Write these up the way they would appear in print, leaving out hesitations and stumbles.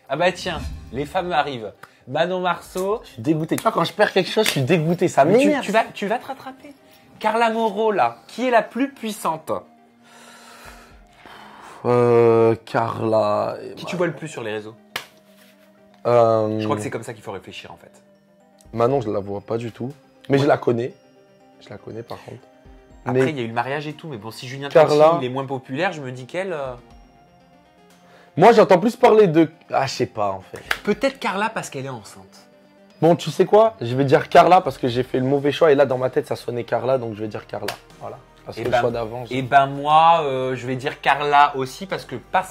Ah bah tiens, les fameux arrivent. Manon Marceau. Je suis dégoûté. Tu vois, quand je perds quelque chose, je suis dégoûté. Ça m'énerve. Tu vas te rattraper. Carla Moreau, là, qui est la plus puissante? Carla. Qui tu vois le plus sur les réseaux? Je Je crois que c'est comme ça qu'il faut réfléchir en fait. Manon, je la vois pas du tout. Mais je la connais. Je la connais par contre. Après, Mais il y a eu le mariage et tout, mais bon, si Julien Carla- Tanti, il est moins populaire, je me dis qu'elle. moi, j'entends plus parler de. Ah, je sais pas en fait. Peut-être Carla parce qu'elle est enceinte. Bon, tu sais quoi? Je vais dire Carla parce que j'ai fait le mauvais choix et là, dans ma tête, ça sonnait Carla, donc je vais dire Carla. Voilà. Parce que le choix d'avant. Et ben moi, je vais dire Carla aussi parce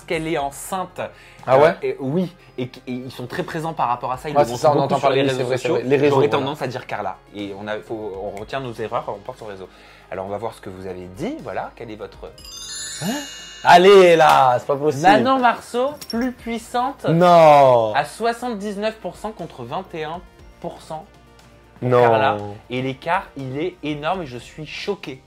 qu'elle est enceinte. Ah ouais? Oui, et ils sont très présents par rapport à ça. Ils Ouais, le c'est montrent ça, on beaucoup entend sur les parler, réseaux c'est vrai, sociaux. c'est vrai. Les réseaux, J'aurais voilà. tendance à dire Carla. Et on retient nos erreurs, on porte sur les réseaux. Alors on va voir ce que vous avez dit. Voilà, quel est votre. Allez là, c'est pas possible. Manon Marceau, plus puissante. Non. À 79% contre 21%. Non. Carla. Et l'écart, il est énorme et je suis choqué.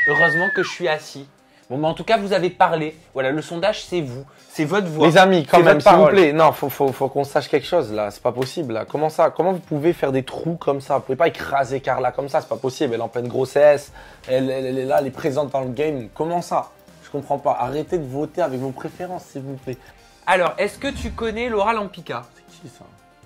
Heureusement que je suis assis. Bon, mais en tout cas, vous avez parlé. Voilà, le sondage, c'est vous. C'est votre voix. Les amis, quand C'est même, votre s'il vous parole. plaît. Non, faut qu'on sache quelque chose là. C'est pas possible là. Comment ça? Comment vous pouvez faire des trous comme ça? Vous pouvez pas écraser Carla comme ça. C'est pas possible. Elle est en pleine grossesse. Elle est là, elle est présente dans le game. Comment ça? Je comprends pas. Arrêtez de voter avec vos préférences, s'il vous plaît. Alors, est-ce que tu connais Laura Lampica? C'est qui ça?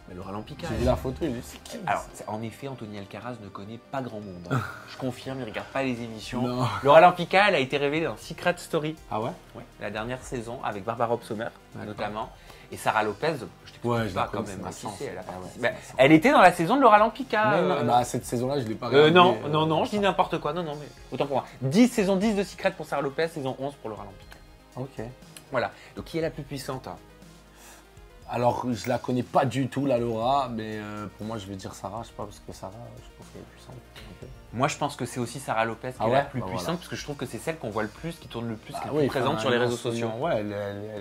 Mais Laura Lampica. J'ai elle- vu la photo. Il dit c'est qui? Alors, en effet, Anthony Alcaraz ne connaît pas grand monde. hein. Je confirme, il ne regarde pas les émissions. Non. Laura Lampica, elle a été révélée dans Secret Story, Ah ouais? la dernière saison, avec Barbara Obsommer, D'accord. notamment. Et Sarah Lopez, je t'explique Ouais, je la pas quand connais, même. c'est ma qui chance. c'est, elle a Ah ouais, participé. c'est ma Bah, chance. elle était dans la saison de Laura Lampica. Non, bah, cette saison-là, je l'ai pas regardée. non, je dis n'importe quoi. Non, mais autant pour moi. Saison 10 de Secret pour Sarah Lopez, saison 11 pour Laura Lampica. Ok. Voilà. Donc, qui est la plus puissante? Alors, je la connais pas du tout, la Laura, mais pour moi, je vais dire Sarah, je sais pas, parce que Sarah, je pense qu'elle est puissante. Ok. Moi, je pense que c'est aussi Sarah Lopez qui Ah est la ouais plus Bah puissante, voilà. parce que je trouve que c'est celle qu'on voit le plus, qui tourne le plus, qui est Ah le plus présente enfin, sur les elle réseaux lance sociaux. Ouais, elle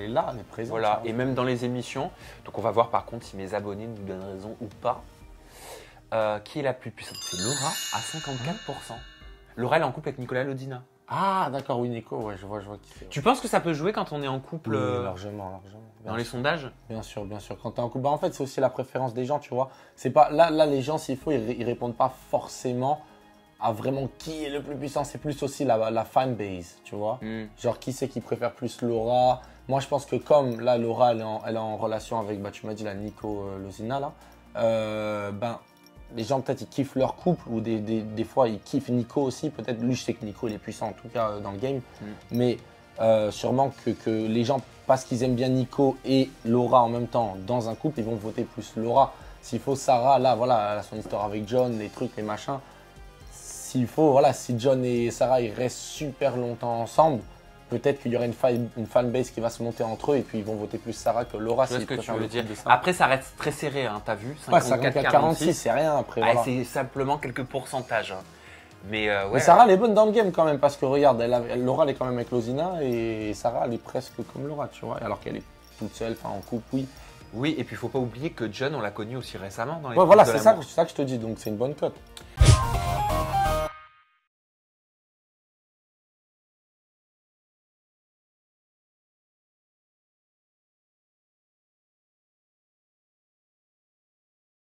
est là, elle est présente. Voilà, Sarah. et même dans les émissions. Donc, on va voir par contre si mes abonnés nous donnent raison ou pas. Qui est la plus puissante? C'est Laura à 54%. Laura, elle est en couple avec Nicolas Lodina. Ah, d'accord, oui, Nico, ouais, je vois qui c'est. Tu penses que ça peut jouer quand on est en couple Oui, largement. dans les sondages? Bien sûr. Quand t'es en couple, bah, en fait, c'est aussi la préférence des gens, tu vois. C'est pas là, les gens, s'il faut, ils répondent pas forcément à vraiment qui est le plus puissant. C'est plus aussi la fanbase, tu vois. Genre, qui c'est qui préfère plus Laura? Moi, je pense que comme là, Laura, elle est en relation avec, bah, tu m'as dit, la Nico Lozina, là. Ben, les gens, peut-être, ils kiffent leur couple ou des fois, ils kiffent Nico aussi. Peut-être, lui, je sais que Nico, il est puissant, en tout cas, dans le game. Mais sûrement que les gens, parce qu'ils aiment bien Nico et Laura en même temps dans un couple, ils vont voter plus Laura. S'il faut, Sarah, là, voilà, elle a son histoire avec John, les trucs, les machins. S'il faut, voilà, si John et Sarah, ils restent super longtemps ensemble, peut-être qu'il y aura une fanbase qui va se monter entre eux et puis ils vont voter plus Sarah que Laura. Je vois ce s'ils que tu préfèrent veux le dire. couple de Sarah. Après, ça reste très serré, hein, t'as vu? Ouais, 54-46, 46, c'est rien après. Ah, Voilà. c'est simplement quelques pourcentages. hein. Mais ouais. Mais Sarah, elle est bonne dans le game quand même parce que regarde, Laura, elle est quand même avec Lozina et Sarah, elle est presque comme Laura, tu vois. Alors qu'elle est toute seule, enfin en couple, oui. Oui, et puis il faut pas oublier que John, on l'a connu aussi récemment dans les Ouais, voilà, Fils de c'est l'amour. ça que je te dis, donc c'est une bonne cote.